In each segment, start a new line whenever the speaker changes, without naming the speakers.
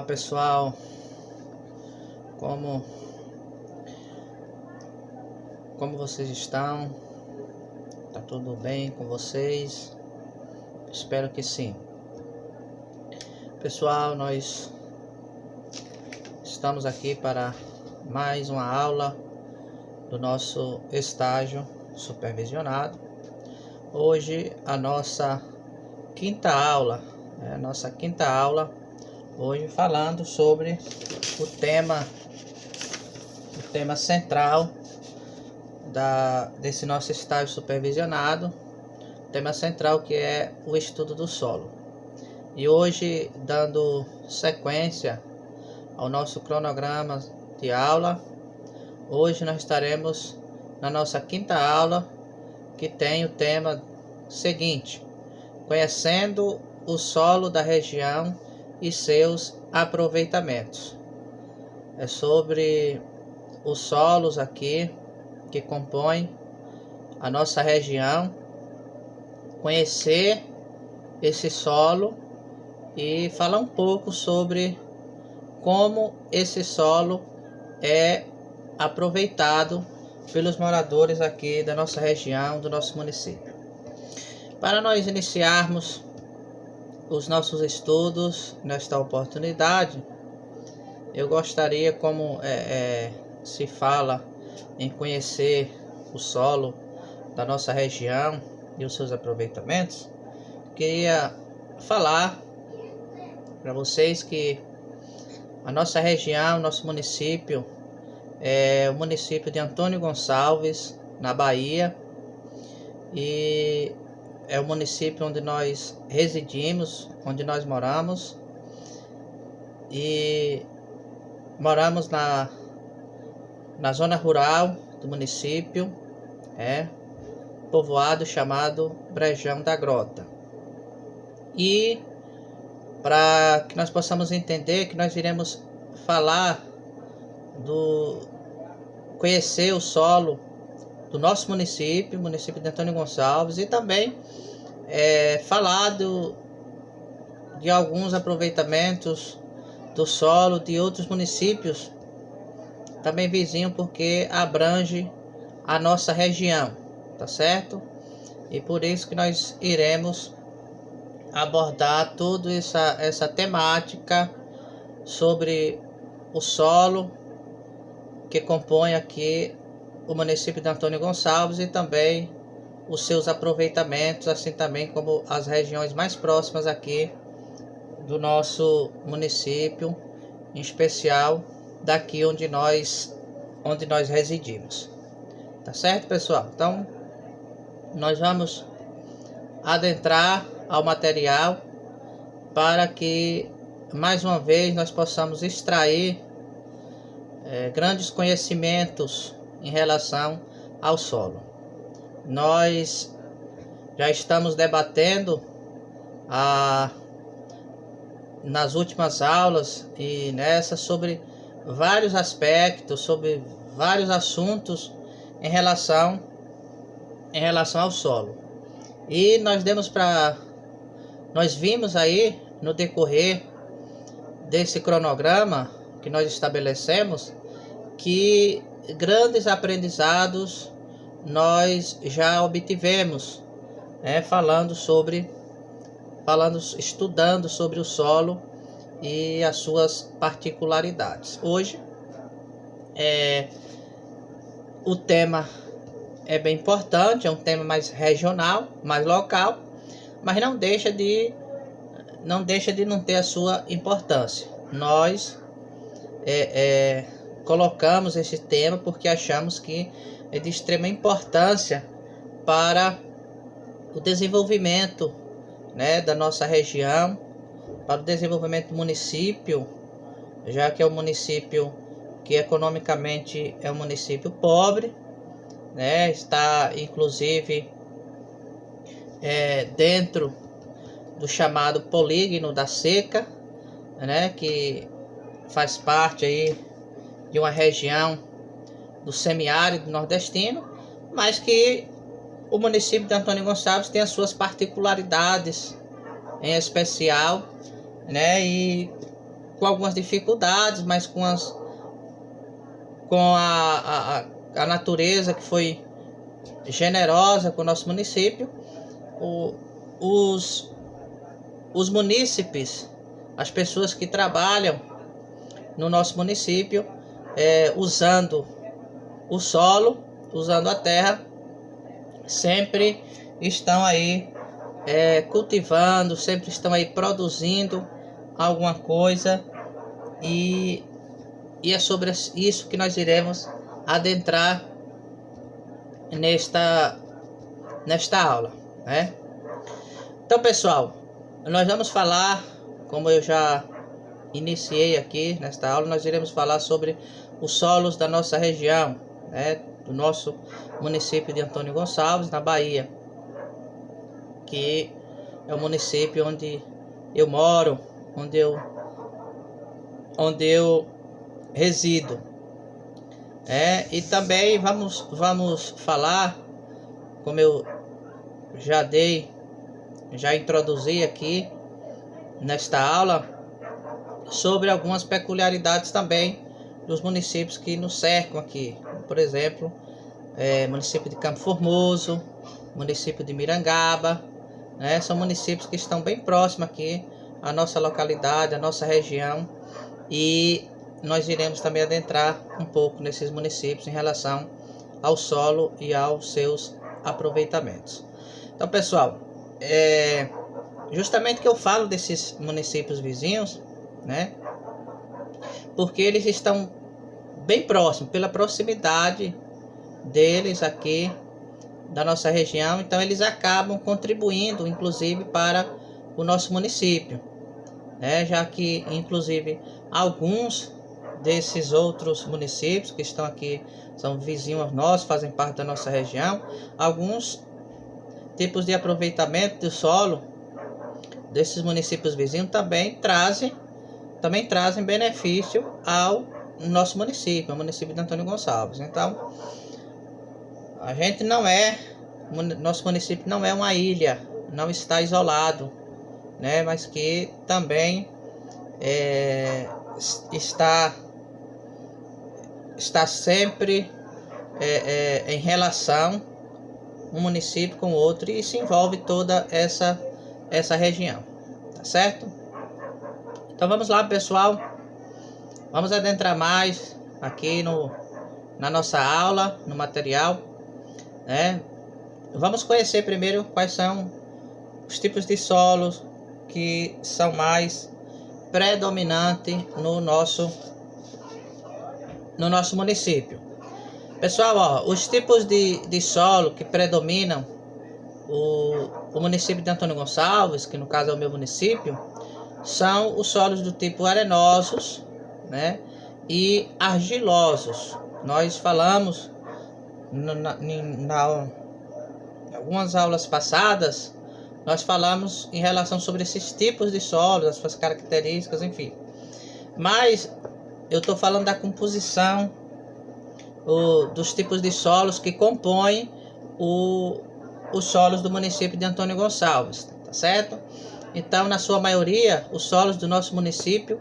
Olá pessoal, como vocês estão? Tá tudo bem com vocês? Espero que sim. Pessoal, nós estamos aqui para mais uma aula do nosso estágio supervisionado. Hoje a nossa quinta aula, hoje falando sobre o tema central desse nosso estágio supervisionado, tema central que é o estudo do solo. E hoje, dando sequência ao nosso cronograma de aula, hoje nós estaremos na nossa quinta aula, que tem o tema seguinte: conhecendo o solo da região e seus aproveitamentos. É sobre os solos aqui que compõem a nossa região, conhecer esse solo e falar um pouco sobre como esse solo é aproveitado pelos moradores aqui da nossa região, do nosso município. Para nós iniciarmos os nossos estudos nesta oportunidade, eu gostaria, como se fala em conhecer o solo da nossa região e os seus aproveitamentos, queria falar para vocês que a nossa região, nosso município, é o município de Antônio Gonçalves, na Bahia, e é o município onde nós residimos, onde nós moramos, e moramos na zona rural do município, povoado chamado Brejão da Grota. E para que nós possamos entender que nós iremos falar conhecer o solo do nosso município, município de Antônio Gonçalves, e também falar de alguns aproveitamentos do solo de outros municípios também vizinho, porque abrange a nossa região, tá certo? E por isso que nós iremos abordar toda essa temática sobre o solo que compõe aqui o município de Antônio Gonçalves e também os seus aproveitamentos, assim também como as regiões mais próximas aqui do nosso município, em especial daqui onde nós residimos. Tá certo, pessoal? Então, nós vamos adentrar ao material para que, mais uma vez, nós possamos extrair grandes conhecimentos em relação ao solo. Nós já estamos debatendo nas últimas aulas e nessa sobre vários aspectos, sobre vários assuntos em relação ao solo. E nós vimos aí no decorrer desse cronograma que nós estabelecemos que grandes aprendizados nós já obtivemos, estudando sobre o solo e as suas particularidades. Hoje o tema é bem importante, é um tema mais regional, mais local, mas não deixa de não ter a sua importância. Nós colocamos esse tema porque achamos que é de extrema importância para o desenvolvimento, da nossa região, para o desenvolvimento do município, já que é um município que economicamente é um município pobre, está inclusive dentro do chamado polígono da seca, que faz parte aí de uma região do semiárido nordestino, mas que o município de Antônio Gonçalves tem as suas particularidades em especial, e com algumas dificuldades, mas com a natureza que foi generosa com o nosso município, os munícipes, as pessoas que trabalham no nosso município, usando o solo, usando a terra, sempre estão aí cultivando, sempre estão aí produzindo alguma coisa, e é sobre isso que nós iremos adentrar nesta aula, né? Então, pessoal, nós vamos falar, como eu já iniciei aqui nesta aula, nós iremos falar sobre os solos da nossa região, né, do nosso município de Antônio Gonçalves, na Bahia, que é o município onde eu moro, onde eu resido. E também vamos falar, como eu já introduzi aqui nesta aula, sobre algumas peculiaridades também dos municípios que nos cercam aqui. Por exemplo, município de Campo Formoso, município de Mirangaba, né? São municípios que estão bem próximos aqui à nossa localidade, à nossa região, e nós iremos também adentrar um pouco nesses municípios em relação ao solo e aos seus aproveitamentos. Então, pessoal, justamente que eu falo desses municípios vizinhos, né, porque eles estão bem próximos, pela proximidade deles aqui da nossa região, então eles acabam contribuindo, inclusive, para o nosso município, né, já que, inclusive, alguns desses outros municípios que estão aqui são vizinhos nossos, fazem parte da nossa região. Alguns tipos de aproveitamento do solo desses municípios vizinhos também trazem benefício ao nosso município, ao município de Antônio Gonçalves. Então, nosso município não é uma ilha, não está isolado, né, mas que também está sempre em relação um município com o outro, e se envolve toda essa região, tá certo? Então vamos lá, pessoal, vamos adentrar mais aqui na nossa aula, no material, né? Vamos conhecer primeiro quais são os tipos de solos que são mais predominantes no nosso município. Pessoal, os tipos de solo que predominam o município de Antônio Gonçalves, que no caso é o meu município, são os solos do tipo arenosos, né, e argilosos. Nós falamos em algumas aulas passadas, nós falamos em relação sobre esses tipos de solos, as suas características, enfim. Mas eu estou falando da composição dos tipos de solos que compõem os solos do município de Antônio Gonçalves, tá certo? Então, na sua maioria, os solos do nosso município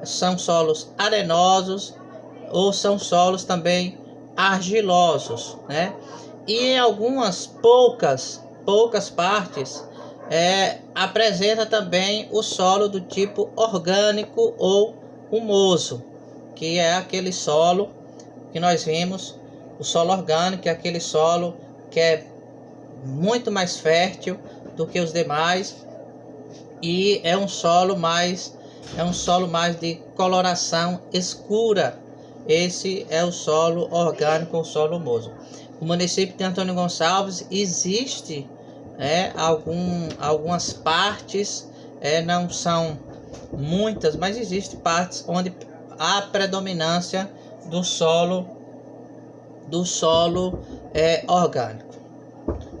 são solos arenosos ou são solos também argilosos, né? E em algumas poucas partes apresenta também o solo do tipo orgânico ou humoso, que é aquele solo que nós vimos. O solo orgânico é aquele solo que é muito mais fértil do que os demais, e é um solo mais de coloração escura. Esse é o solo orgânico, o solo humoso. O município de Antônio Gonçalves existe algumas partes, não são muitas, mas existem partes onde há predominância do solo orgânico.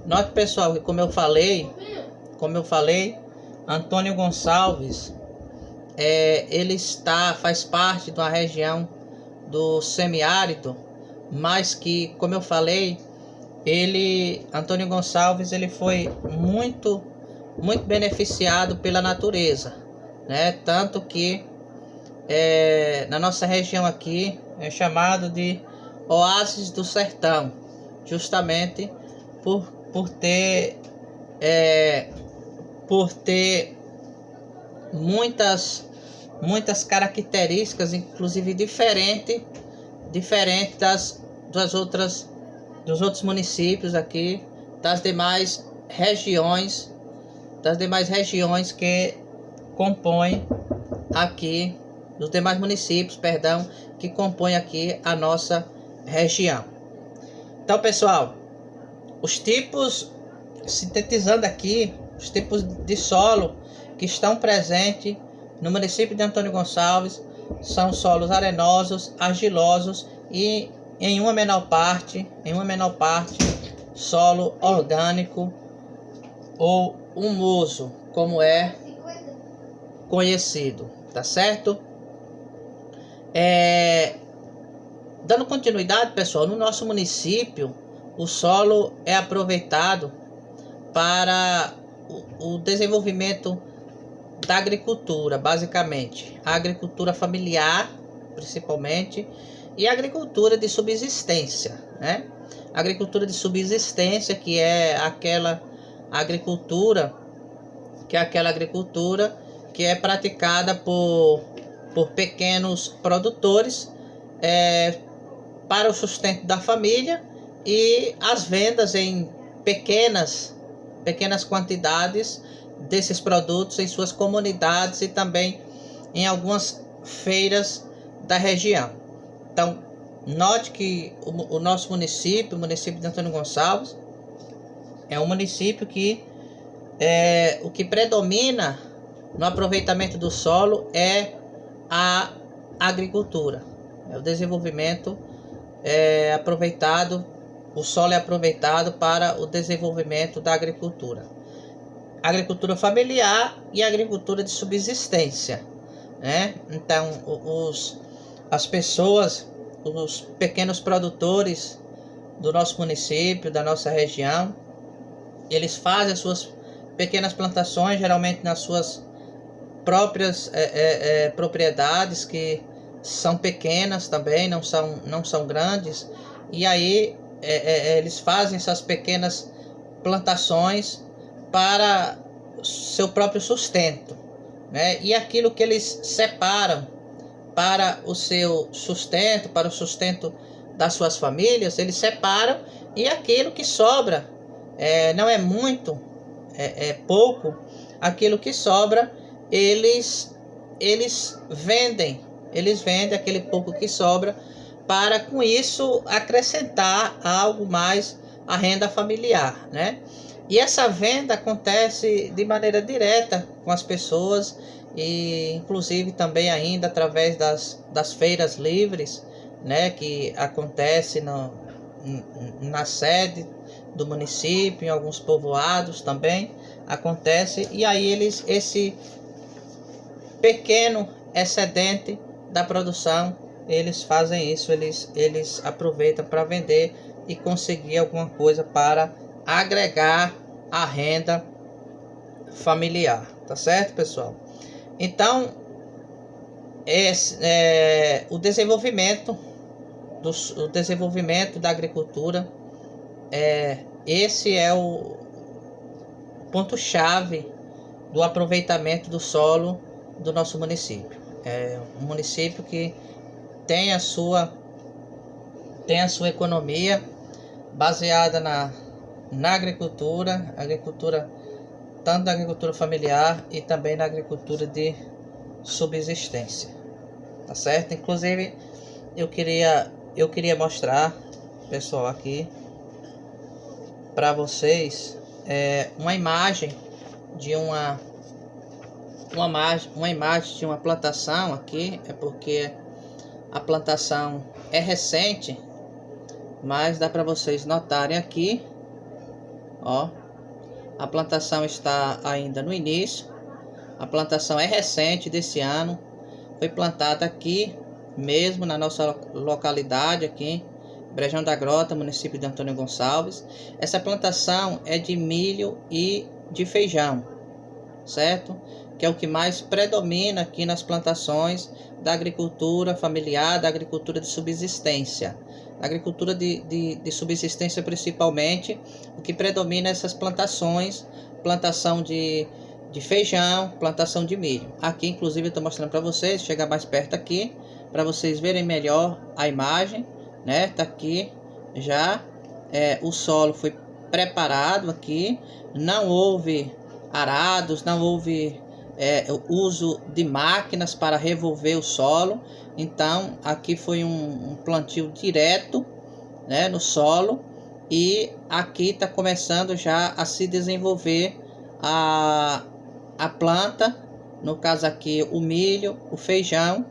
Note, pessoal, que como eu falei, Antônio Gonçalves ele faz parte de uma região do semiárido, mas que, como eu falei, Antônio Gonçalves ele foi muito beneficiado pela natureza, né? Tanto que na nossa região aqui é chamado de Oásis do Sertão, justamente por ter muitas características, inclusive diferente dos outros municípios aqui, das demais regiões que compõem aqui, dos demais municípios, perdão, que compõem aqui a nossa região. Então, pessoal, os tipos, sintetizando aqui, os tipos de solo que estão presentes no município de Antônio Gonçalves são solos arenosos, argilosos e em uma menor parte, solo orgânico ou humoso, como é conhecido, tá certo? Dando continuidade, pessoal, no nosso município, o solo é aproveitado para o desenvolvimento da agricultura, basicamente. A agricultura familiar, principalmente, e a agricultura de subsistência, né? A agricultura de subsistência, que é aquela agricultura que é praticada por pequenos produtores para o sustento da família e as vendas em pequenas quantidades desses produtos em suas comunidades e também em algumas feiras da região. Então, note que o nosso município, o município de Antônio Gonçalves, é um município que o que predomina no aproveitamento do solo é a agricultura. O desenvolvimento o solo é aproveitado para o desenvolvimento da agricultura. Agricultura familiar e agricultura de subsistência, né? Então, as pessoas, os pequenos produtores do nosso município, da nossa região, eles fazem as suas pequenas plantações, geralmente nas suas próprias propriedades, que são pequenas também, não são grandes, e aí eles fazem essas pequenas plantações para seu próprio sustento, né? E aquilo que eles separam para o seu sustento, para o sustento das suas famílias, eles separam, e aquilo que sobra, não é muito, é pouco, aquilo que sobra, eles vendem aquele pouco que sobra, para com isso acrescentar algo mais à renda familiar, né? E essa venda acontece de maneira direta com as pessoas, e inclusive também ainda através das feiras livres, né, que acontece na sede do município, em alguns povoados também acontece, e aí esse pequeno excedente da produção, eles fazem isso, eles aproveitam para vender e conseguir alguma coisa para agregar a renda familiar, tá certo, pessoal? Então, o desenvolvimento da agricultura, esse é o ponto-chave do aproveitamento do solo do nosso município. É um município que tem a sua economia baseada na agricultura, tanto na agricultura familiar e também na agricultura de subsistência, tá certo? Inclusive, eu queria mostrar, pessoal, aqui para vocês uma imagem de uma imagem de uma plantação aqui, porque a plantação é recente, mas dá para vocês notarem aqui, ó, a plantação está ainda no início. A plantação é recente desse ano, foi plantada aqui mesmo na nossa localidade aqui, Brejão da Grota, município de Antônio Gonçalves. Essa plantação é de milho e de feijão, certo? que é o que mais predomina aqui nas plantações da agricultura familiar, da agricultura de subsistência. Na agricultura de subsistência principalmente, o que predomina é essas plantações, plantação de feijão, plantação de milho. Aqui inclusive eu estou mostrando para vocês, chegar mais perto aqui, para vocês verem melhor a imagem, né? Tá aqui já, o solo foi preparado aqui, não houve arados, não houve uso de máquinas para revolver o solo. Então aqui foi um plantio direto, né, no solo, e aqui está começando já a se desenvolver a planta, no caso aqui o milho, o feijão,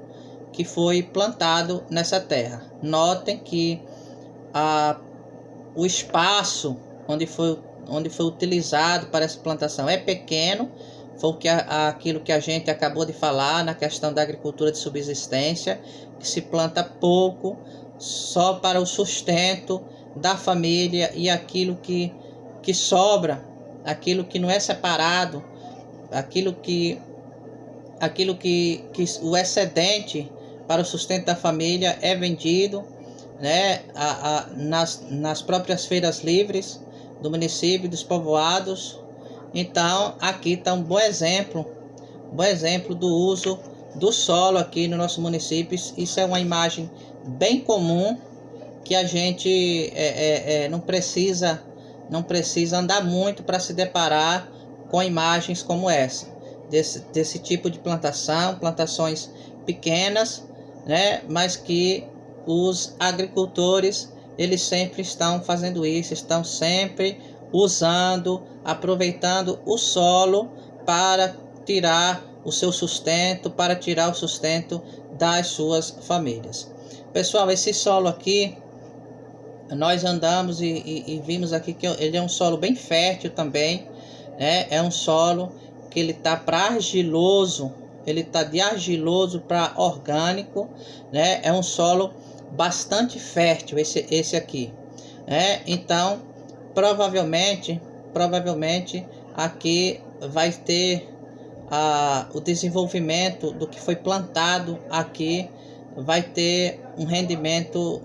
que foi plantado nessa terra. Notem que o espaço onde foi utilizado para essa plantação é pequeno. Foi aquilo que a gente acabou de falar na questão da agricultura de subsistência, que se planta pouco, só para o sustento da família, e aquilo que sobra, aquilo que não é separado, aquilo que o excedente para o sustento da família é vendido, né, nas próprias feiras livres do município, dos povoados. Então aqui está um bom exemplo do uso do solo aqui no nosso município. Isso é uma imagem bem comum, que a gente não precisa andar muito para se deparar com imagens como essa, desse tipo de plantações pequenas, né, mas que os agricultores, eles sempre estão fazendo isso, estão sempre usando, aproveitando o solo para tirar o seu sustento, para tirar o sustento das suas famílias. Pessoal, esse solo aqui, nós andamos e vimos aqui que ele é um solo bem fértil também, né? É um solo que ele tá para argiloso, ele tá de argiloso para orgânico, né? É um solo bastante fértil esse aqui, né? Então provavelmente aqui vai ter o desenvolvimento do que foi plantado aqui, vai ter um rendimento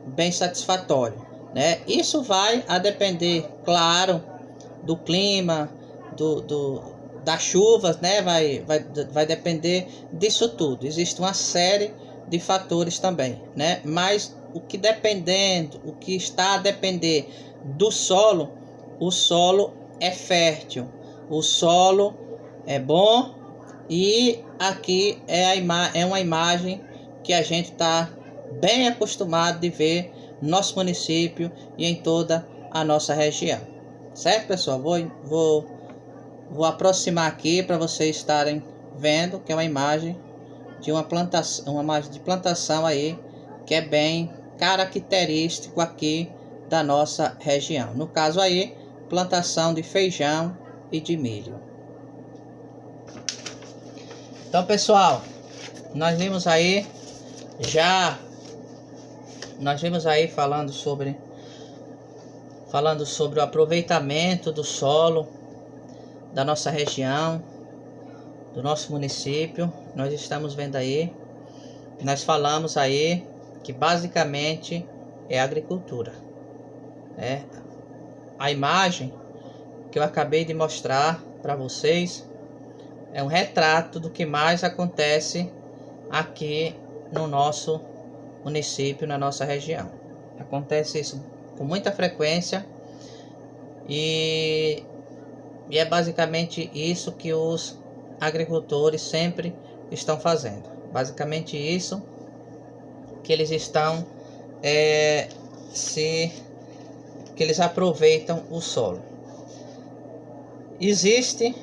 bem satisfatório, né? Isso vai a depender, claro, do clima, das chuvas, né? Vai depender disso tudo. Existe uma série de fatores também, né? Mas o que está a depender do solo, o solo é fértil, o solo é bom, e aqui é uma imagem que a gente está bem acostumado de ver no nosso município e em toda a nossa região, certo, pessoal? Vou aproximar aqui para vocês estarem vendo que é uma imagem de uma imagem de plantação aí, que é bem característico aqui da nossa região. No caso aí, plantação de feijão e de milho. Então, pessoal, nós vimos aí falando sobre o aproveitamento do solo da nossa região, do nosso município. Nós estamos vendo aí, nós falamos aí que basicamente é agricultura, né? A imagem que eu acabei de mostrar para vocês é um retrato do que mais acontece aqui no nosso município, na nossa região. Acontece isso com muita frequência, e é basicamente isso que os agricultores sempre estão fazendo. Basicamente isso que eles estão que eles aproveitam o solo. Existe,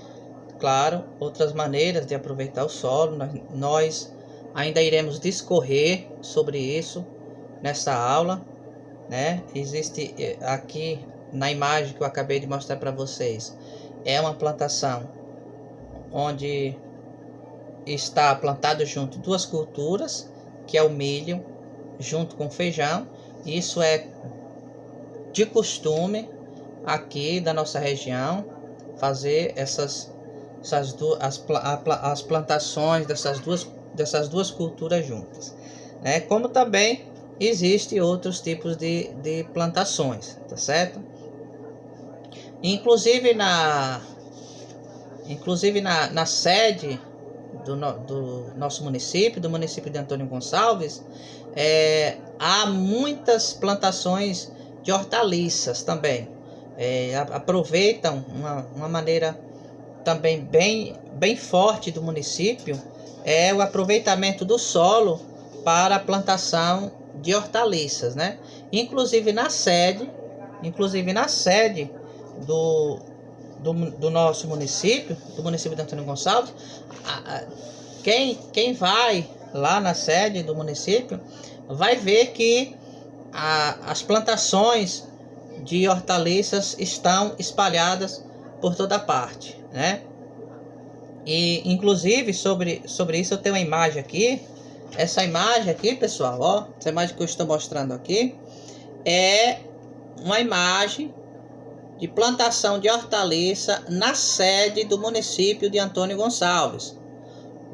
claro, outras maneiras de aproveitar o solo. Nós ainda iremos discorrer sobre isso nessa aula, né? Existe aqui na imagem que eu acabei de mostrar para vocês, é uma plantação onde está plantado junto duas culturas, que é o milho junto com o feijão. Isso é de costume aqui da nossa região, fazer as plantações dessas duas culturas juntas, né? Como também existe outros tipos de plantações, tá certo? Inclusive na sede do nosso município, do município de Antônio Gonçalves, há muitas plantações de hortaliças também. Aproveitam uma maneira também bem forte do município, o aproveitamento do solo para a plantação de hortaliças, né? Inclusive na sede do nosso município, do município de Antônio Gonçalves, quem vai lá na sede do município vai ver que as plantações de hortaliças estão espalhadas por toda parte, né? E inclusive sobre isso eu tenho uma imagem aqui. Essa imagem aqui, pessoal, ó, essa imagem que eu estou mostrando aqui é uma imagem de plantação de hortaliça na sede do município de Antônio Gonçalves.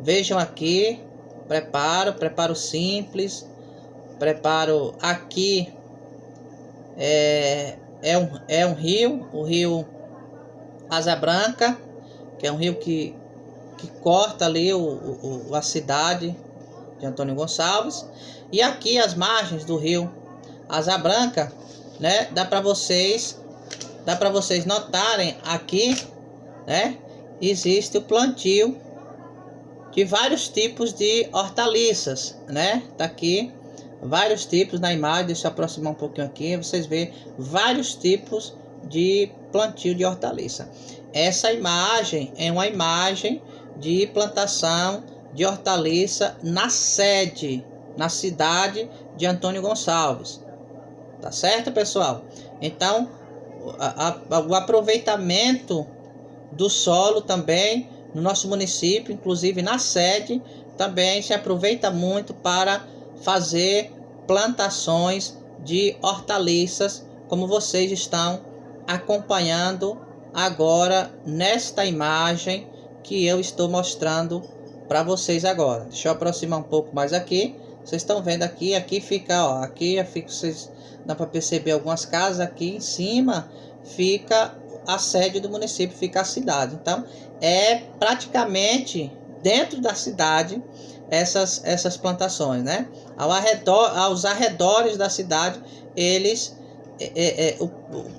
Vejam aqui, preparo simples, preparo aqui é um rio, o rio Asa Branca, que é um rio que corta ali a cidade de Antônio Gonçalves. E aqui as margens do rio Asa Branca, né, dá para vocês notarem aqui, né, existe o plantio de vários tipos de hortaliças, né? Tá aqui vários tipos na imagem. Deixa eu aproximar um pouquinho aqui, vocês verem vários tipos de plantio de hortaliça. Essa imagem é uma imagem de plantação de hortaliça na cidade de Antônio Gonçalves. Tá certo, pessoal? Então, o aproveitamento do solo também no nosso município, inclusive na sede, também se aproveita muito para fazer plantações de hortaliças, como vocês estão acompanhando agora nesta imagem que eu estou mostrando para vocês agora. Deixa eu aproximar um pouco mais aqui. Vocês estão vendo aqui fica, ó, vocês dá para perceber algumas casas. Aqui em cima fica a sede do município, fica a cidade. Então é praticamente dentro da cidade essas plantações, né? Aos arredores da cidade, o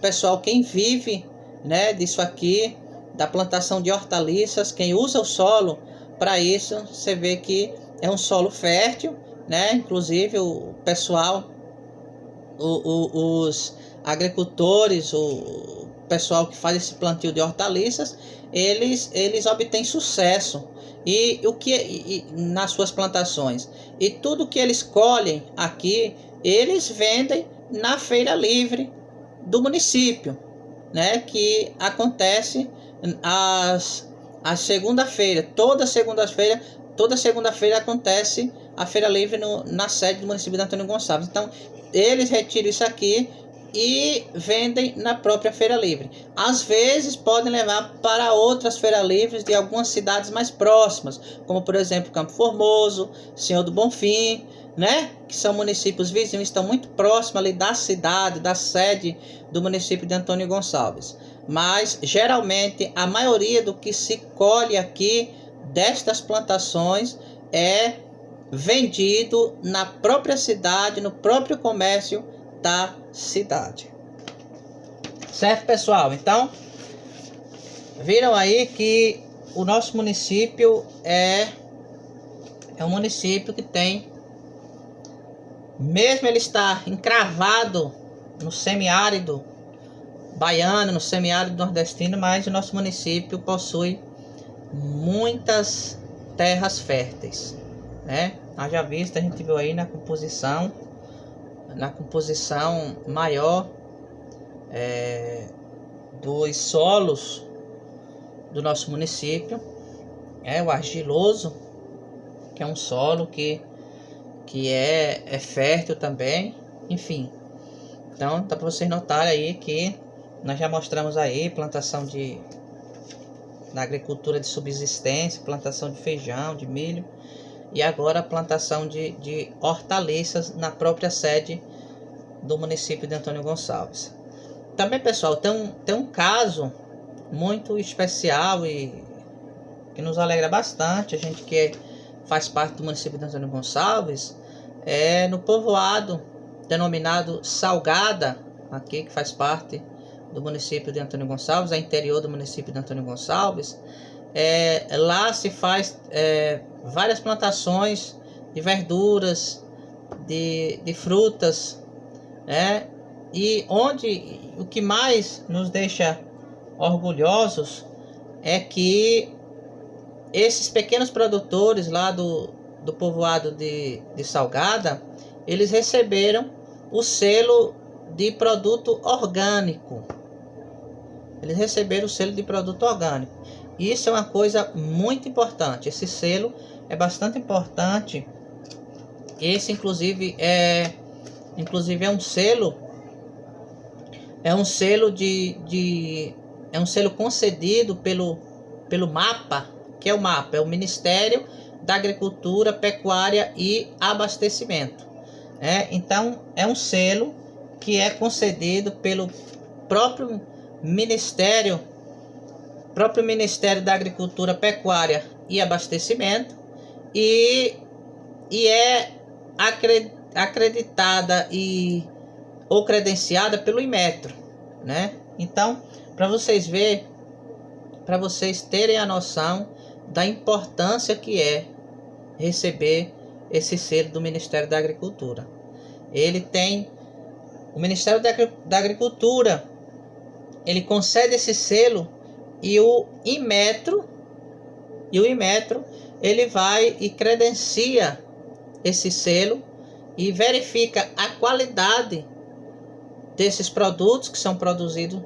pessoal, quem vive, né, disso aqui, da plantação de hortaliças, quem usa o solo para isso, você vê que é um solo fértil, né? Inclusive o pessoal, os agricultores, o pessoal que faz esse plantio de hortaliças, eles obtêm sucesso nas suas plantações, e tudo que eles colhem aqui eles vendem na feira livre do município, né, que acontece a segunda-feira. Toda segunda-feira acontece a feira livre na sede do município de Antônio Gonçalves. Então eles retiram isso aqui e vendem na própria feira livre. Às vezes podem levar para outras feiras livres de algumas cidades mais próximas, como por exemplo Campo Formoso, Senhor do Bonfim, né? Que são municípios vizinhos, estão muito próximos ali da cidade, da sede do município de Antônio Gonçalves. Mas geralmente a maioria do que se colhe aqui destas plantações é vendido na própria cidade, no próprio comércio da cidade. Certo, pessoal? Então, viram aí que o nosso município é um município que tem, mesmo ele está encravado no semiárido baiano, no semiárido nordestino, mas o nosso município possui muitas terras férteis, né? Haja vista, a gente viu aí na composição maior dos solos do nosso município, o argiloso, que é um solo que é fértil também, enfim. Então dá para vocês notarem aí que nós já mostramos aí plantação de na agricultura de subsistência, plantação de feijão, de milho, e agora a plantação de hortaliças na própria sede do município de Antônio Gonçalves. Também, pessoal, tem um caso muito especial e que nos alegra bastante, a gente que faz parte do município de Antônio Gonçalves, no povoado denominado Salgada, aqui que faz parte do município de Antônio Gonçalves, é interior do município de Antônio Gonçalves. Lá se faz várias plantações de verduras, de frutas, e onde o que mais nos deixa orgulhosos é que esses pequenos produtores lá do povoado de Salgada, eles receberam o selo de produto orgânico. Eles receberam o selo de produto orgânico. E isso é uma coisa muito importante. Esse selo é bastante importante. Esse inclusive é um selo. É um selo é um selo concedido pelo MAPA, que é o MAPA, é o Ministério da Agricultura, Pecuária e Abastecimento. Então é um selo que é concedido pelo próprio Ministério da Agricultura, Pecuária e Abastecimento, e é acreditada ou credenciada pelo Inmetro, Então, para vocês terem a noção da importância que é receber esse selo do Ministério da Agricultura. O Ministério da Agricultura, ele concede esse selo, e o Inmetro ele vai e credencia esse selo e verifica a qualidade desses produtos que são produzidos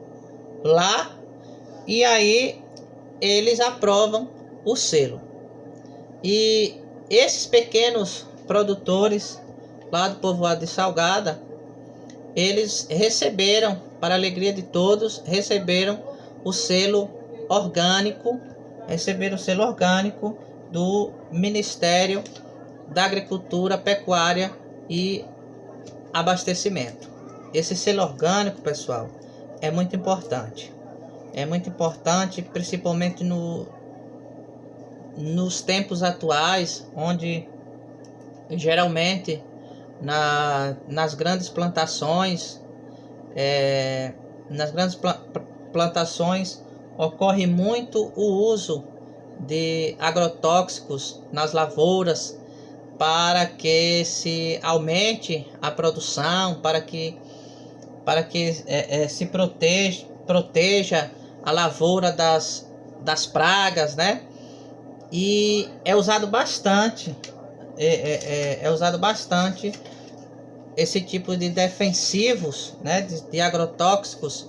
lá, e aí eles aprovam o selo. E esses pequenos produtores lá do povoado de Salgada, eles receberam, para a alegria de todos, receberam o selo orgânico, do Ministério da Agricultura, Pecuária e Abastecimento. Esse selo orgânico, pessoal, é muito importante. É muito importante, principalmente nos tempos atuais, onde geralmente nas grandes plantações, ocorre muito o uso de agrotóxicos nas lavouras para que se aumente a produção, para que se proteja a lavoura das pragas, E é usado bastante, esse tipo de defensivos, de agrotóxicos.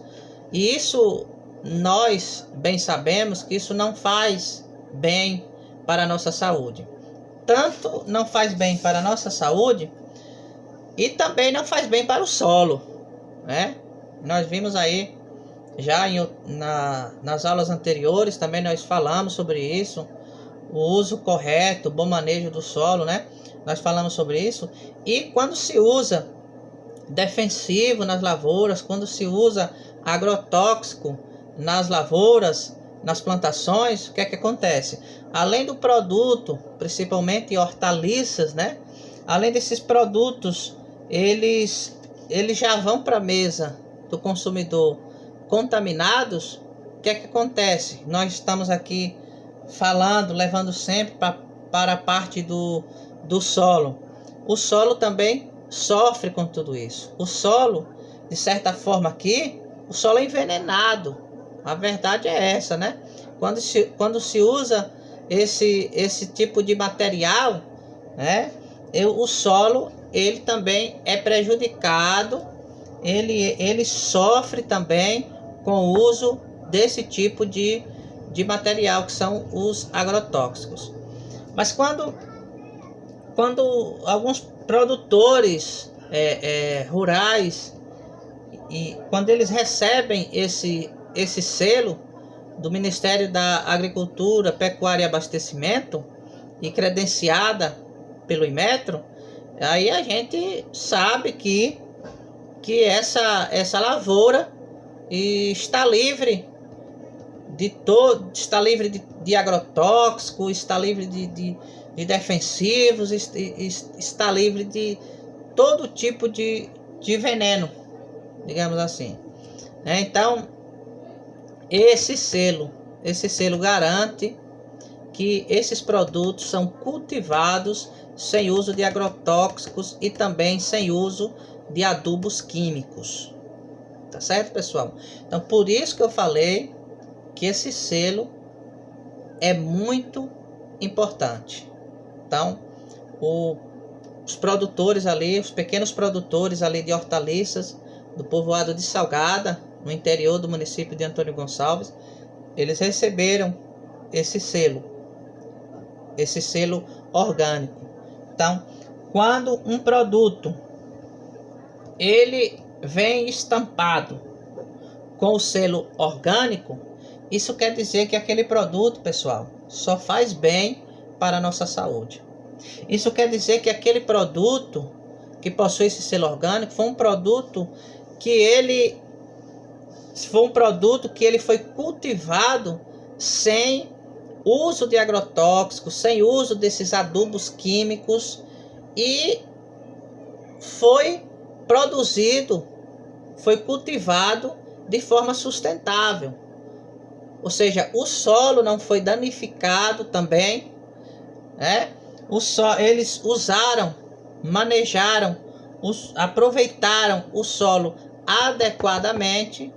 E isso, nós bem sabemos que isso não faz bem para a nossa saúde. Tanto não faz bem para a nossa saúde, e também não faz bem para o solo, Nós vimos aí, já nas aulas anteriores, também nós falamos sobre isso, o uso correto, o bom manejo do solo, Nós falamos sobre isso. E quando se usa defensivo nas lavouras, quando se usa agrotóxico nas lavouras, nas plantações, o que é que acontece? Além do produto, principalmente hortaliças, Além desses produtos, eles já vão para a mesa do consumidor contaminados. O que é que acontece? Nós estamos aqui falando, levando sempre para a parte do solo. O solo também sofre com tudo isso. O solo, de certa forma aqui, o solo é envenenado. A verdade é essa, Quando se usa esse tipo de material, o solo, ele também é prejudicado, ele sofre também com o uso desse tipo de material, que são os agrotóxicos. Mas quando alguns produtores rurais, e quando eles recebem esse selo, do Ministério da Agricultura, Pecuária e Abastecimento e credenciada pelo Inmetro, aí a gente sabe que essa lavoura está livre de agrotóxicos, está livre de defensivos, está livre de todo tipo de veneno, digamos assim. Então, esse selo garante que esses produtos são cultivados sem uso de agrotóxicos e também sem uso de adubos químicos. Tá certo, pessoal? Então, por isso que eu falei que esse selo é muito importante. Então, os produtores ali, os pequenos produtores ali de hortaliças do povoado de Salgada, no interior do município de Antônio Gonçalves, eles receberam esse selo orgânico. Então, quando um produto ele vem estampado com o selo orgânico, isso quer dizer que aquele produto, pessoal, só faz bem para a nossa saúde. Isso quer dizer que aquele produto que possui esse selo orgânico foi um produto que ele foi cultivado sem uso de agrotóxicos, sem uso desses adubos químicos, e foi cultivado de forma sustentável. Ou seja, o solo não foi danificado também, né? Eles manejaram, aproveitaram o solo adequadamente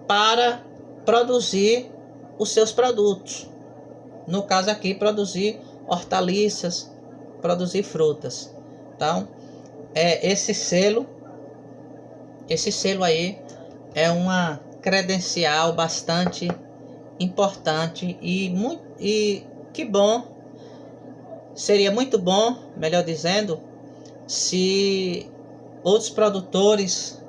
para produzir os seus produtos. No caso aqui, produzir hortaliças, produzir frutas. Então, esse selo aí é uma credencial bastante importante e que bom, seria muito bom, melhor dizendo, se outros produtores,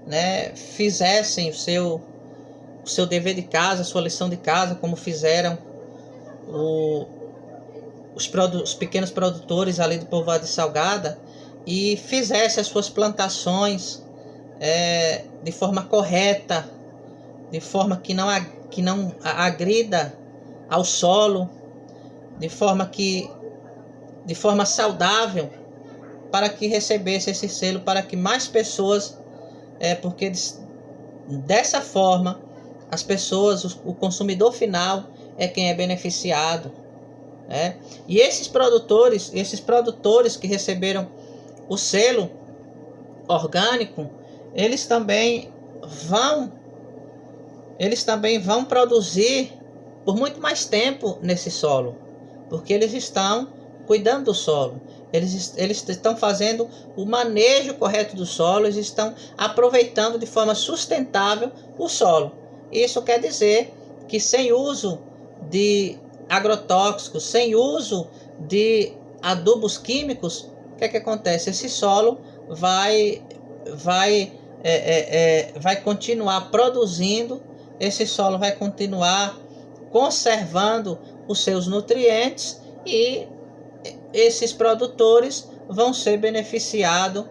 né, fizessem o seu dever de casa, a sua lição de casa, como fizeram os pequenos produtores ali do povoado de Salgada, e fizessem as suas plantações de forma correta, de forma que não agrida ao solo, de forma saudável, para que recebesse esse selo, para que mais pessoas, porque dessa forma as pessoas, o consumidor final é quem é beneficiado, né? E esses produtores que receberam o selo orgânico, eles também vão produzir por muito mais tempo nesse solo, porque eles estão cuidando do solo, eles estão fazendo o manejo correto do solo, eles estão aproveitando de forma sustentável o solo. Isso quer dizer que sem uso de agrotóxicos, sem uso de adubos químicos, o que é que acontece? Esse solo vai continuar produzindo, esse solo vai continuar conservando os seus nutrientes, e esses produtores vão ser beneficiados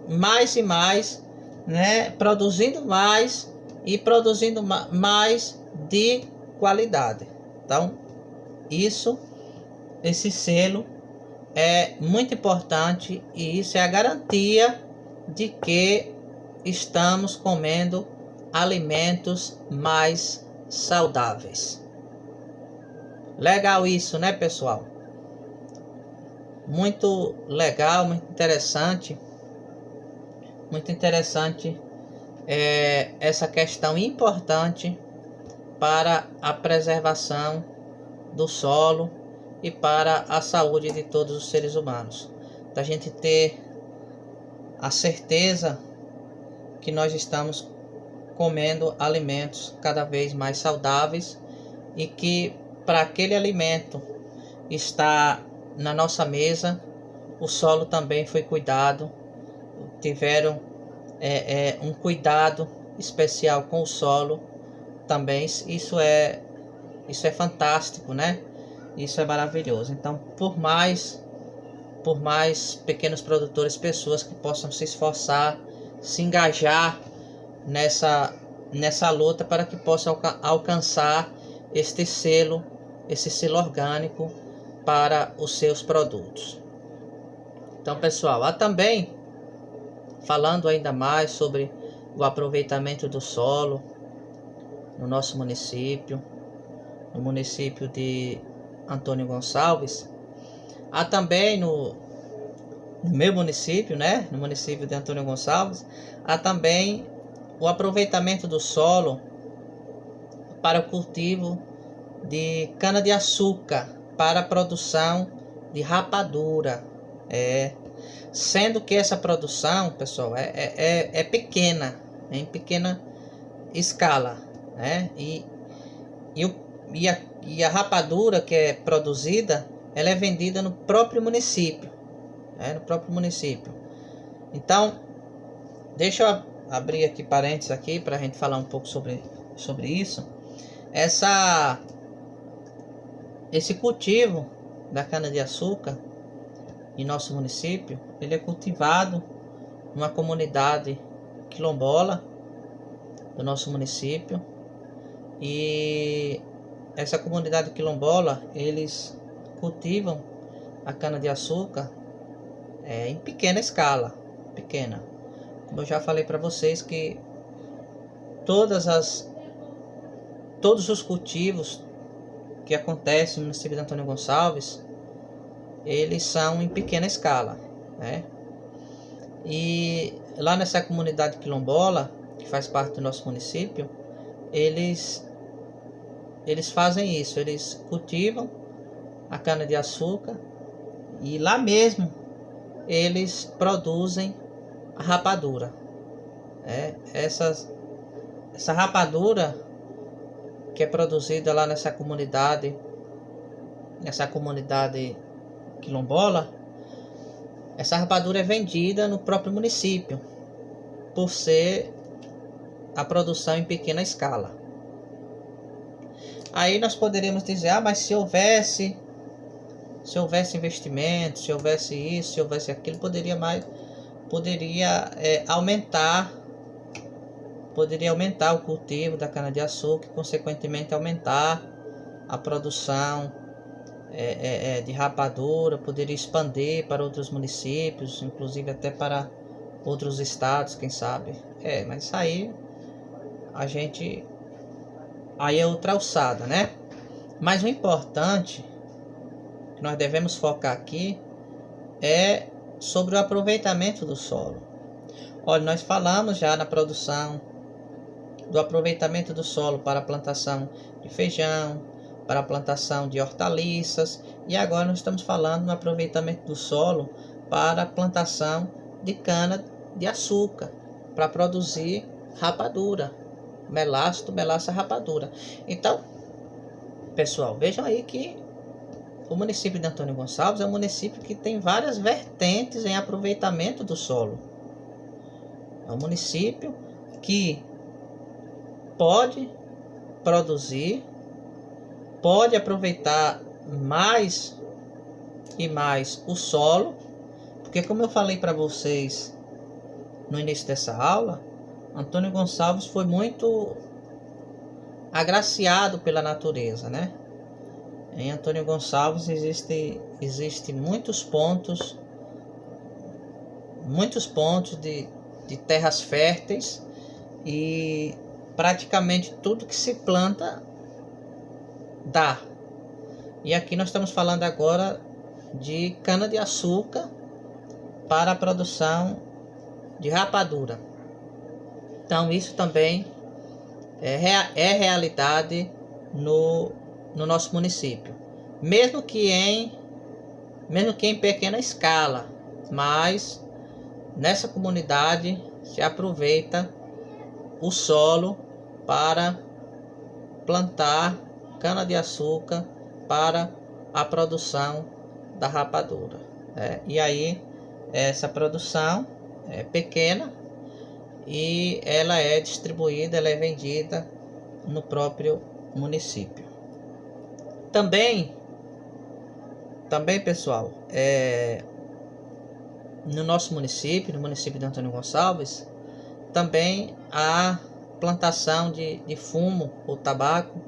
mais e mais, né? Produzindo mais e produzindo mais de qualidade. Então, esse selo é muito importante, e isso é a garantia de que estamos comendo alimentos mais saudáveis. Legal isso, né, pessoal? Muito legal, muito interessante essa questão importante para a preservação do solo e para a saúde de todos os seres humanos. Da gente ter a certeza que nós estamos comendo alimentos cada vez mais saudáveis, e que para aquele alimento estar na nossa mesa, o solo também foi cuidado, tiveram um cuidado especial com o solo, também isso é fantástico, né? Isso é maravilhoso. Então, por mais pequenos produtores, pessoas que possam se esforçar, se engajar nessa luta para que possam alcançar esse selo orgânico para os seus produtos. Então, pessoal, há também, falando ainda mais sobre o aproveitamento do solo no nosso município, no município de Antônio Gonçalves, há também no meu município, né, no município de Antônio Gonçalves, há também o aproveitamento do solo para o cultivo de cana-de-açúcar, para a produção de rapadura. Sendo que essa produção, pessoal, é pequena, em pequena escala, né? E a rapadura que é produzida, ela é vendida no próprio município, no próprio município. Então, deixa eu abrir aqui parênteses aqui para a gente falar um pouco sobre isso. Esse cultivo da cana-de-açúcar em nosso município, ele é cultivado numa comunidade quilombola do nosso município, e essa comunidade quilombola, eles cultivam a cana-de-açúcar em pequena escala, pequena. Como eu já falei para vocês, que todos os cultivos que acontecem no município de Antônio Gonçalves, eles são em pequena escala, né? E lá nessa comunidade quilombola, que faz parte do nosso município, eles fazem isso, eles cultivam a cana-de-açúcar e lá mesmo eles produzem a rapadura. Essa rapadura que é produzida lá nessa comunidade quilombola, essa rapadura é vendida no próprio município, por ser a produção em pequena escala. Aí nós poderíamos dizer, mas se houvesse investimento, se houvesse isso, se houvesse aquilo, poderia aumentar o cultivo da cana-de-açúcar e, consequentemente, aumentar a produção de rapadura, poderia expandir para outros municípios, inclusive até para outros estados, quem sabe. Mas isso aí é outra alçada, né? Mas o importante que nós devemos focar aqui é sobre o aproveitamento do solo. Olha, nós falamos já na produção do aproveitamento do solo para a plantação de feijão, para a plantação de hortaliças, e agora nós estamos falando no aproveitamento do solo para a plantação de cana-de-açúcar, para produzir rapadura, melaça, rapadura. Então, pessoal, vejam aí que o município de Antônio Gonçalves é um município que tem várias vertentes em aproveitamento do solo. É um município que pode produzir, pode aproveitar mais e mais o solo, porque, como eu falei para vocês no início dessa aula, Antônio Gonçalves foi muito agraciado pela natureza, né? Em Antônio Gonçalves existe muitos pontos de terras férteis, e praticamente tudo que se planta dá. E aqui nós estamos falando agora de cana-de-açúcar para a produção de rapadura. Então isso também é realidade no nosso município, mesmo que em pequena escala, mas nessa comunidade se aproveita o solo para plantar cana-de-açúcar para a produção da rapadura. E aí essa produção é pequena e ela é distribuída, ela é vendida no próprio município. Também pessoal, no nosso município, no município de Antônio Gonçalves, também há plantação de fumo ou tabaco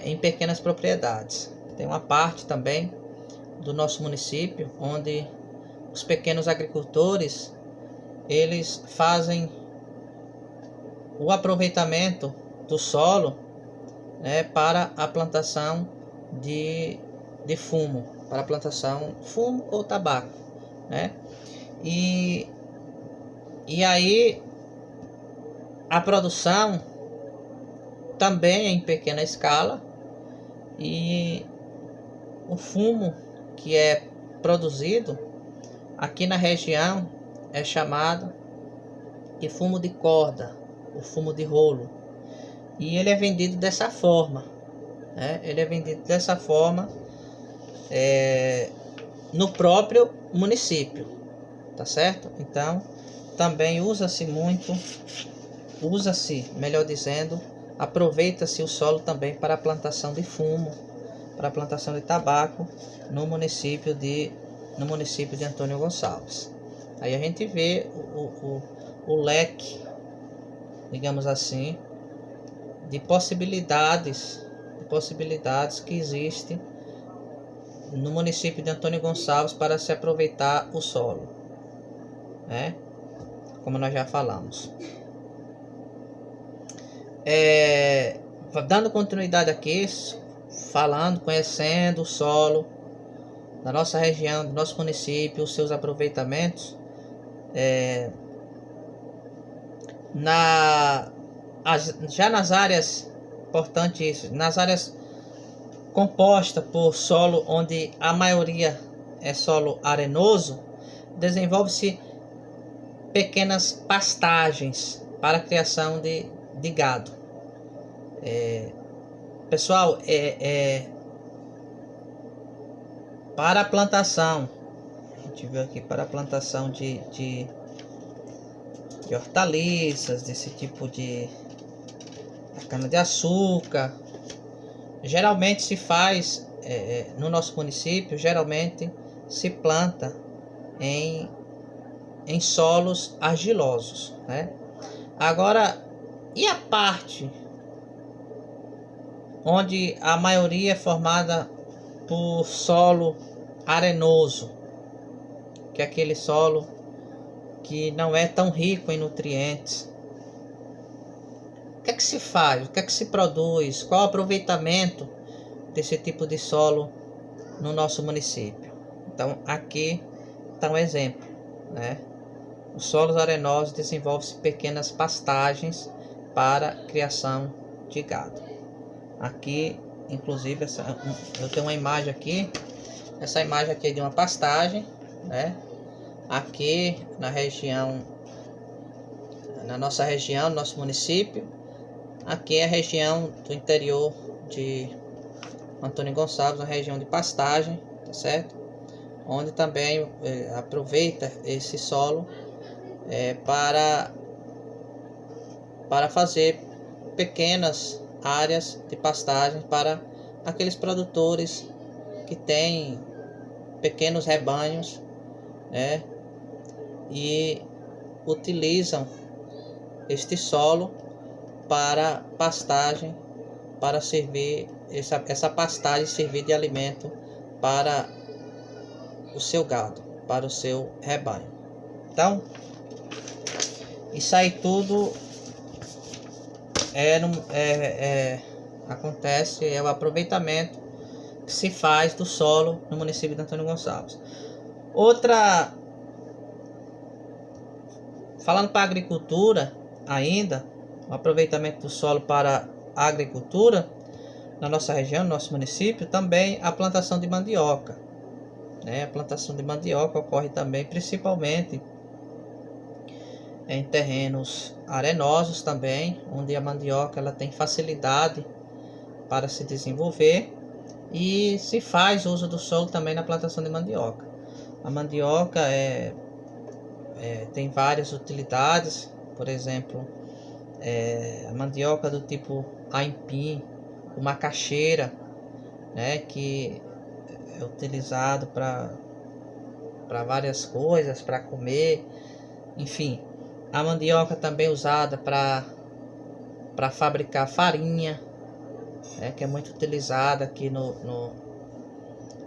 em pequenas propriedades. Tem uma parte também do nosso município onde os pequenos agricultores eles fazem o aproveitamento do solo, para a plantação de fumo, para a plantação fumo ou tabaco, e aí a produção também é em pequena escala, e o fumo que é produzido aqui na região é chamado de fumo de corda, o fumo de rolo, e ele é vendido dessa forma, ele é vendido dessa forma no próprio município, tá certo? Então também melhor dizendo, aproveita-se o solo também para a plantação de fumo, para a plantação de tabaco no município de Antônio Gonçalves. Aí a gente vê o leque, digamos assim, de possibilidades que existem no município de Antônio Gonçalves para se aproveitar o solo, como nós já falamos. Dando continuidade aqui, conhecendo o solo da nossa região, do nosso município, os seus aproveitamentos, já nas áreas, importante isso, nas áreas compostas por solo onde a maioria é solo arenoso, desenvolve-se pequenas pastagens para a criação de gado. Pessoal, para a plantação, a gente viu aqui, para a plantação de hortaliças, desse tipo de cana-de-açúcar, geralmente se faz, no nosso município, geralmente se planta em solos argilosos, Agora, e a parte onde a maioria é formada por solo arenoso, que é aquele solo que não é tão rico em nutrientes? O que é que se faz? O que é que se produz? Qual o aproveitamento desse tipo de solo no nosso município? Então aqui está um exemplo, Os solos arenosos desenvolvem-se pequenas pastagens para criação de gado. Aqui, inclusive, eu tenho uma imagem aqui. Essa imagem aqui é de uma pastagem, Aqui na nossa região, no nosso município. Aqui é a região do interior de Antônio Gonçalves, uma região de pastagem, tá certo? Onde também aproveita esse solo para fazer pequenas áreas de pastagem para aqueles produtores que têm pequenos rebanhos, e utilizam este solo para pastagem, para servir essa pastagem servir de alimento para o seu gado, para o seu rebanho. Então, isso aí tudo acontece, é o aproveitamento que se faz do solo no município de Antônio Gonçalves. Falando para a agricultura ainda, o aproveitamento do solo para a agricultura na nossa região, no nosso município, também a plantação de mandioca. A plantação de mandioca ocorre também principalmente em terrenos arenosos também, onde a mandioca ela tem facilidade para se desenvolver, e se faz uso do solo também na plantação de mandioca. A mandioca tem várias utilidades, por exemplo, a mandioca do tipo aipim, o macaxeira, né, que é utilizado para várias coisas, para comer, enfim. A mandioca também usada para fabricar farinha, né, que é muito utilizada aqui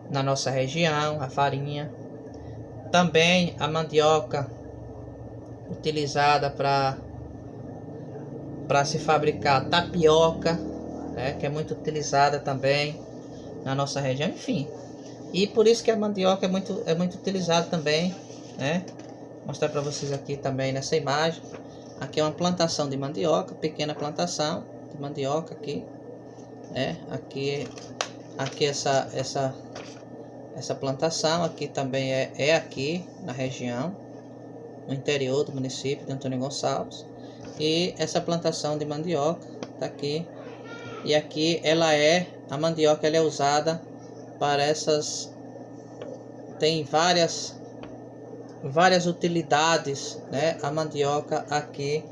na nossa região, a farinha. Também a mandioca utilizada para se fabricar tapioca, né, que é muito utilizada também na nossa região, enfim. E por isso que a mandioca é muito utilizada também, né? Vou mostrar para vocês aqui também nessa imagem. Aqui é uma plantação de mandioca, pequena plantação de mandioca aqui, né? Aqui essa plantação aqui também é aqui na região, no interior do município de Antônio Gonçalves. E essa plantação de mandioca tá aqui. E aqui a mandioca ela é usada para essas, tem várias utilidades, né? A mandioca aqui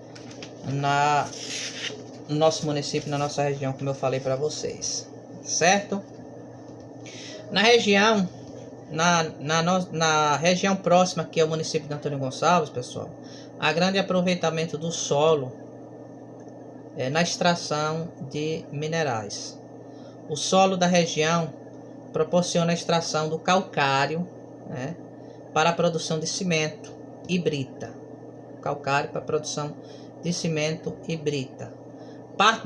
no nosso município, na nossa região, como eu falei para vocês, certo? Na região, na região próxima aqui ao município de Antônio Gonçalves, pessoal, há grande aproveitamento do solo na extração de minerais. O solo da região proporciona a extração do calcário, né, para a produção de cimento e brita. Calcário para a produção de cimento e brita. Uma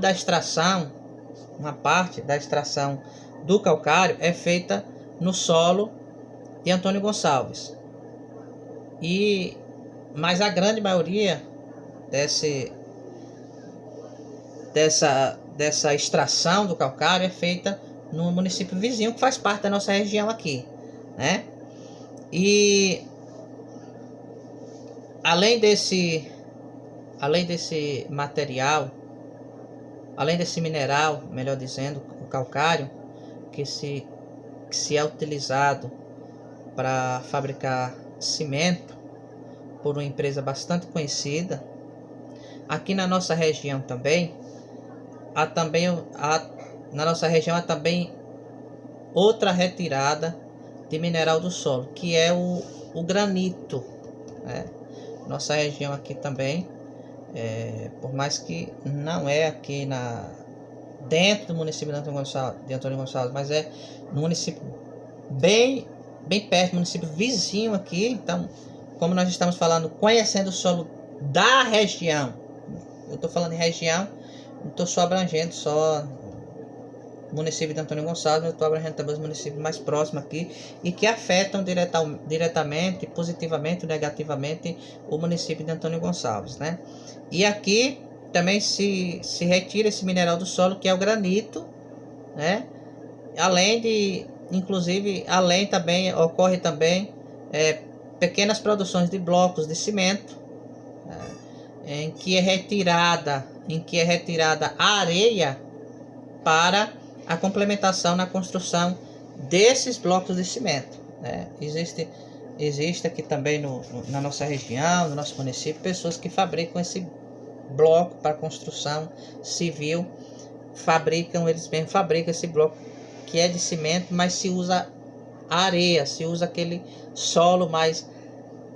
parte da extração do calcário é feita no solo de Antônio Gonçalves. Mas a grande maioria dessa extração do calcário é feita no município vizinho, que faz parte da nossa região aqui, né? E além desse mineral, melhor dizendo, o calcário, que se é utilizado para fabricar cimento por uma empresa bastante conhecida, aqui na nossa região também há também outra retirada de mineral do solo, que é o granito, né? Nossa região aqui também, por mais que não é aqui dentro do município de Antônio Gonçalves, mas é no município bem perto, município vizinho aqui. Então, como nós estamos falando, conhecendo o solo da região, eu estou falando em região, não estou só abrangendo só o município de Antônio Gonçalves, eu estou abrangendo também os municípios mais próximos aqui e que afetam diretamente, positivamente ou negativamente o município de Antônio Gonçalves, né? E aqui também se retira esse mineral do solo, que é o granito, né? Além também ocorre também pequenas produções de blocos de cimento, em que é retirada a areia para a complementação na construção desses blocos de cimento, né? Existe aqui também na nossa região, no nosso município, pessoas que fabricam esse bloco para construção civil, eles mesmos fabricam esse bloco que é de cimento, mas se usa areia, se usa aquele solo mais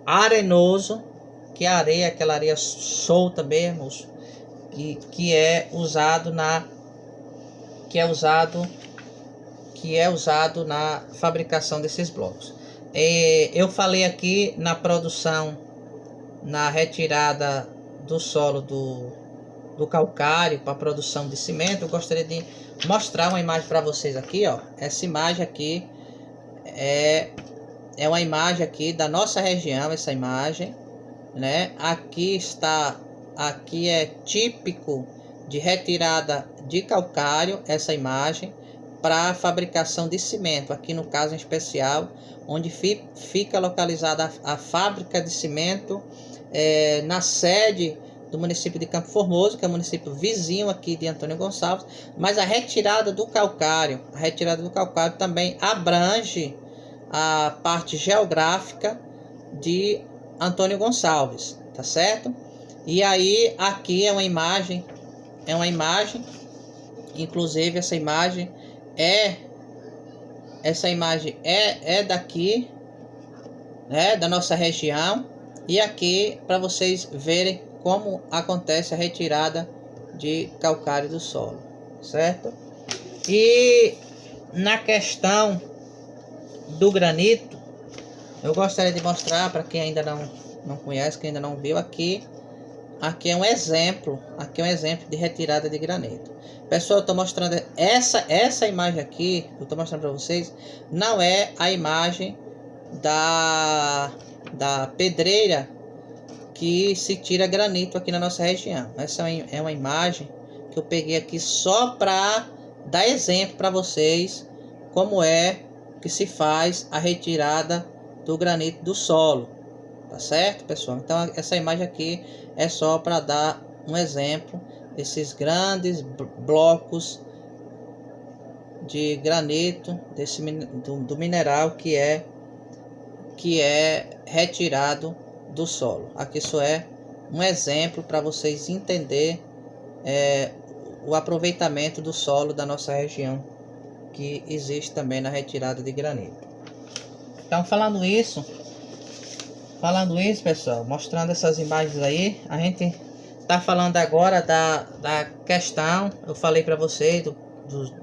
arenoso, que a areia, aquela areia solta mesmo, que é usado na fabricação desses blocos. Eu falei aqui na produção, na retirada do solo do calcário para a produção de cimento. Eu gostaria de mostrar uma imagem para vocês aqui, ó. Essa imagem aqui é uma imagem aqui da nossa região, essa imagem, né? Aqui é típico de retirada de calcário, essa imagem, para a fabricação de cimento, aqui no caso em especial, onde fica localizada a fábrica de cimento, na sede do município de Campo Formoso, que é o município vizinho aqui de Antônio Gonçalves. Mas a retirada do calcário também abrange a parte geográfica de Antônio Gonçalves, tá certo? E aí aqui é uma imagem, inclusive essa imagem é daqui, né, da nossa região. E aqui para vocês verem como acontece a retirada de calcário do solo, certo? E na questão do granito, eu gostaria de mostrar para quem ainda não conhece, quem ainda não viu aqui. Aqui é um exemplo, de retirada de granito. Pessoal, eu estou mostrando essa imagem aqui, eu estou mostrando para vocês, não é a imagem da pedreira que se tira granito aqui na nossa região. Essa é uma imagem que eu peguei aqui só para dar exemplo para vocês como é que se faz a retirada do granito do solo. Tá certo, pessoal? Então essa imagem aqui é só para dar um exemplo desses grandes blocos de granito do mineral que é retirado do solo. Aqui isso é um exemplo para vocês entenderem o aproveitamento do solo da nossa região, que existe também na retirada de granito. Então, falando isso, pessoal, mostrando essas imagens aí, a gente tá falando agora da questão, eu falei para vocês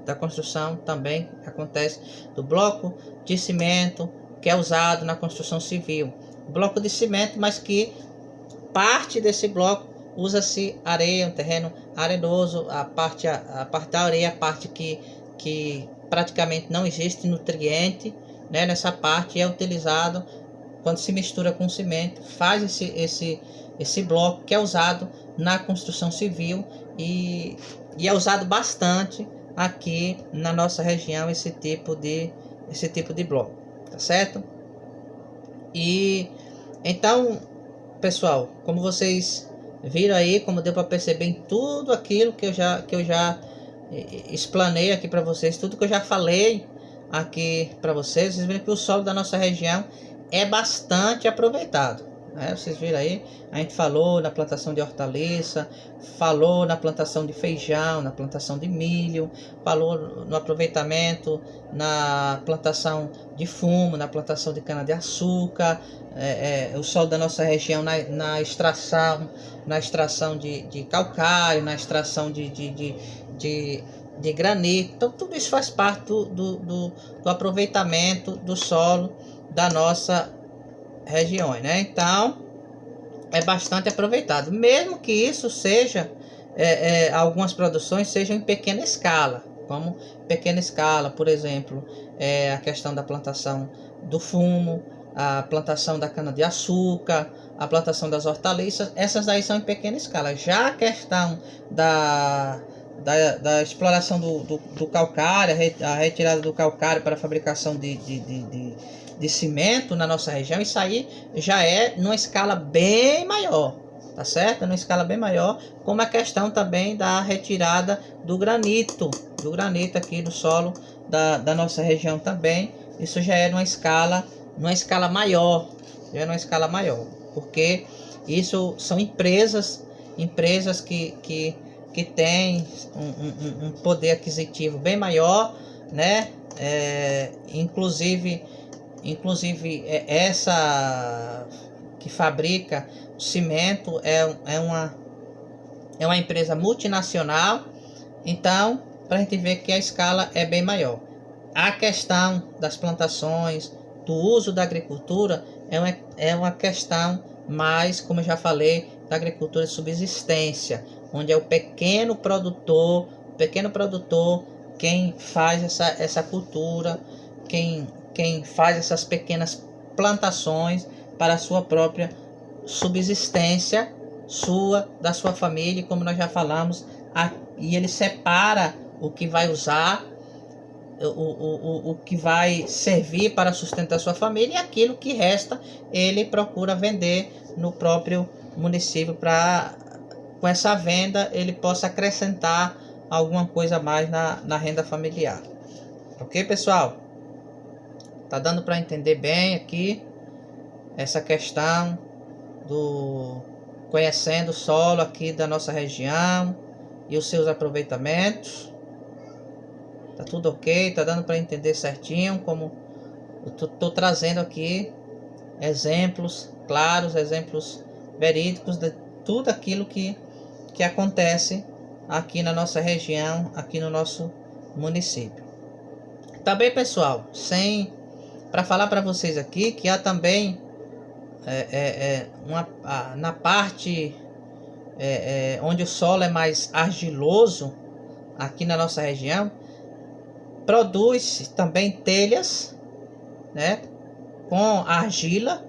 da construção também acontece do bloco de cimento que é usado na construção civil. Bloco de cimento, mas que parte desse bloco usa-se areia, um terreno arenoso, a parte da areia, a parte que praticamente não existe nutriente, né, nessa parte é utilizado quando se mistura com cimento, faz esse bloco que é usado na construção civil e é usado bastante aqui na nossa região esse tipo de bloco, tá certo? E então, pessoal, como vocês viram aí, como deu para perceber em tudo aquilo que eu já explanei aqui para vocês, tudo que eu já falei aqui para vocês viram que o solo da nossa região é bastante aproveitado, né? Vocês viram aí, a gente falou na plantação de hortaliça, falou na plantação de feijão, na plantação de milho, falou no aproveitamento na plantação de fumo, na plantação de cana-de-açúcar, o solo da nossa região na extração de calcário, na extração de granito. Então tudo isso faz parte do aproveitamento do solo da nossa região, né? Então é bastante aproveitado, mesmo que isso seja algumas produções sejam em pequena escala, como pequena escala, por exemplo, a questão da plantação do fumo, a plantação da cana-de-açúcar, a plantação das hortaliças. Essas daí são em pequena escala. Já a questão da exploração do calcário, a retirada do calcário para a fabricação de cimento na nossa região, isso aí já é numa escala bem maior, tá certo? Numa escala bem maior, como a questão também da retirada do granito aqui do solo da nossa região também. Isso já é numa escala maior, porque isso são empresas que têm um poder aquisitivo bem maior, né? Inclusive essa que fabrica cimento é uma empresa multinacional. Então, para a gente ver que a escala é bem maior. A questão das plantações, do uso da agricultura é uma questão mais, como eu já falei, da agricultura de subsistência, onde é o pequeno produtor quem faz essa cultura, quem faz essas pequenas plantações para a sua própria subsistência, da sua família, como nós já falamos, e ele separa o que vai usar, o que vai servir para sustentar a sua família, e aquilo que resta ele procura vender no próprio município, para com essa venda ele possa acrescentar alguma coisa a mais na renda familiar. Ok, pessoal? Tá dando para entender bem aqui essa questão conhecendo o solo aqui da nossa região e os seus aproveitamentos. Tá tudo ok, tá dando para entender certinho, como eu tô trazendo aqui exemplos claros, exemplos verídicos de tudo aquilo que acontece aqui na nossa região, aqui no nosso município. Também, pessoal, para falar para vocês aqui que há também na parte onde o solo é mais argiloso aqui na nossa região, produz também telhas, né, com argila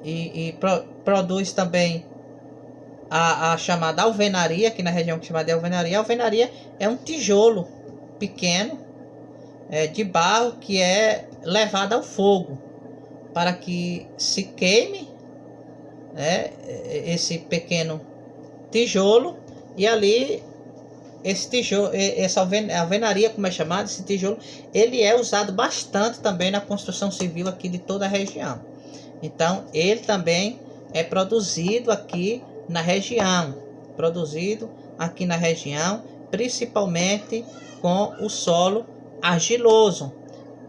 e produz também a chamada alvenaria, aqui na região que chama de alvenaria. A alvenaria é um tijolo pequeno de barro que é levado ao fogo para que se queime, né, esse pequeno tijolo, e ali esse tijolo, essa alvenaria, como é chamado, esse tijolo, ele é usado bastante também na construção civil aqui de toda a região. Então ele também é produzido aqui na região, principalmente com o solo argiloso.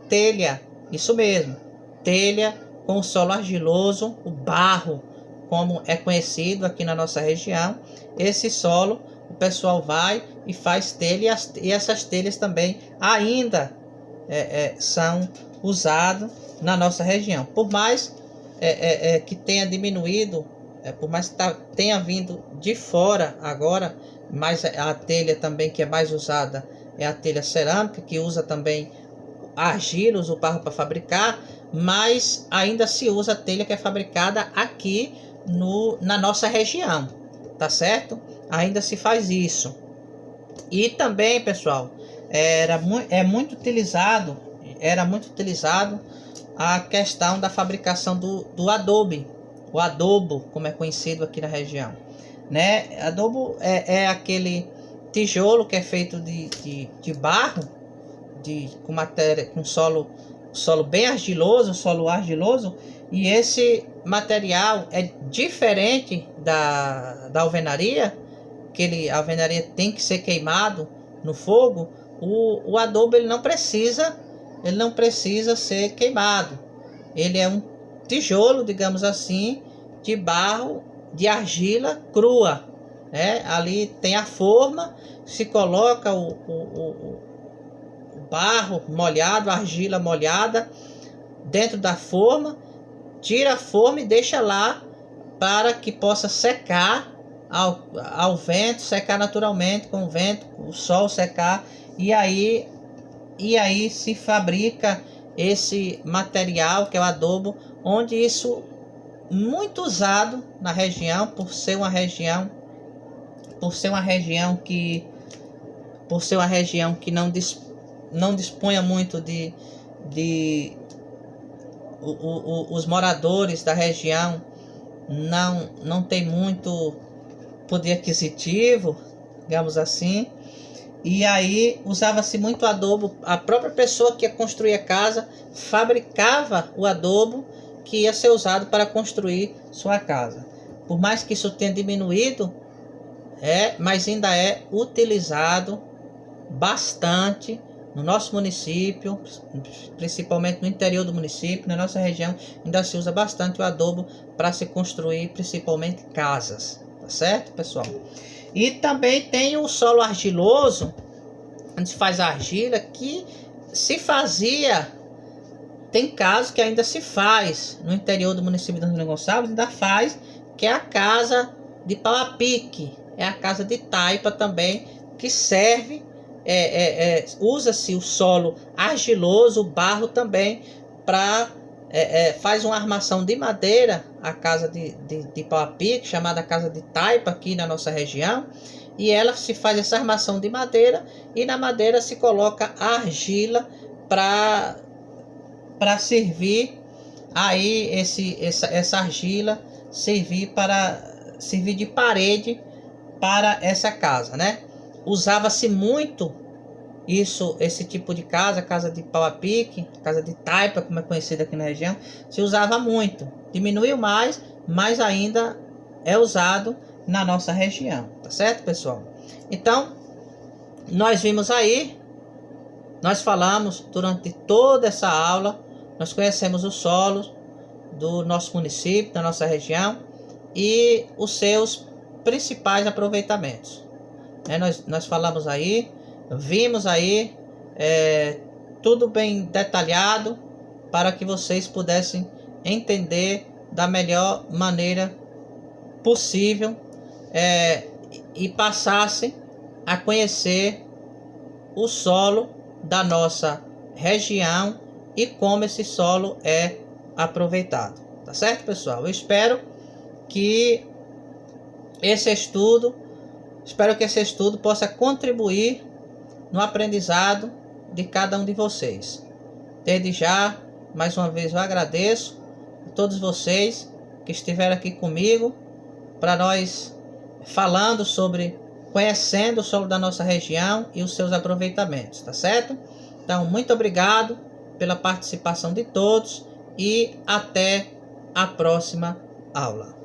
Telha, isso mesmo, telha com o solo argiloso, o barro, como é conhecido aqui na nossa região. Esse solo, o pessoal vai e faz telha, e essas telhas também ainda são usadas na nossa região. Por mais que tenha diminuído, por mais que tenha vindo de fora agora, mas a telha também que é mais usada é a telha cerâmica, que usa também argila, usa o barro para fabricar, mas ainda se usa a telha que é fabricada aqui na nossa região, tá certo? Ainda se faz isso. E também, pessoal, era muito utilizado a questão da fabricação do adobe, o adobo, como é conhecido aqui na região, né? Adobo é aquele tijolo que é feito de barro, com matéria, com solo bem argiloso, solo argiloso, e esse material é diferente da alvenaria, a alvenaria tem que ser queimado no fogo. O adobo ele não precisa ser queimado. Ele é um tijolo, digamos assim, de barro, de argila crua, né? Ali tem a forma, se coloca o barro molhado, a argila molhada dentro da forma, tira a forma e deixa lá para que possa secar ao vento, secar naturalmente com o vento, o sol secar, e aí se fabrica esse material que é o adobo, onde isso muito usado na região, por ser uma região que não disponha muito os moradores da região não tem muito poder aquisitivo, digamos assim, e aí usava-se muito adobo. A própria pessoa que ia construir a casa fabricava o adobo que ia ser usado para construir sua casa. Por mais que isso tenha diminuído, mas ainda é utilizado bastante no nosso município, principalmente no interior do município, na nossa região, ainda se usa bastante o adobo para se construir principalmente casas, tá certo, pessoal? E também tem o solo argiloso, onde se faz argila, que se fazia, tem casos que ainda se faz no interior do município de Antônio Gonçalves, ainda faz, que é a casa de pau a pique, é a casa de taipa também, que serve, usa-se o solo argiloso, o barro também, faz uma armação de madeira, a casa de pau a pique, chamada casa de taipa aqui na nossa região, e ela se faz essa armação de madeira, e na madeira se coloca a argila para servir aí essa argila servir de parede para essa casa, né? Usava-se muito esse tipo de casa de pau a pique, casa de taipa, como é conhecida aqui na região, se usava muito. Diminuiu mais, mas ainda é usado na nossa região, tá certo, pessoal? Então, nós vimos aí, nós falamos durante toda essa aula, nós conhecemos os solos do nosso município, da nossa região e os seus principais aproveitamentos. Nós falamos aí, vimos aí, tudo bem detalhado para que vocês pudessem entender da melhor maneira possível e passassem a conhecer o solo da nossa região e como esse solo é aproveitado, tá certo, pessoal? Eu espero que esse estudo possa contribuir no aprendizado de cada um de vocês. Desde já, mais uma vez eu agradeço a todos vocês que estiveram aqui comigo para nós falando sobre conhecendo o solo da nossa região e os seus aproveitamentos, tá certo? Então, muito obrigado pela participação de todos e até a próxima aula.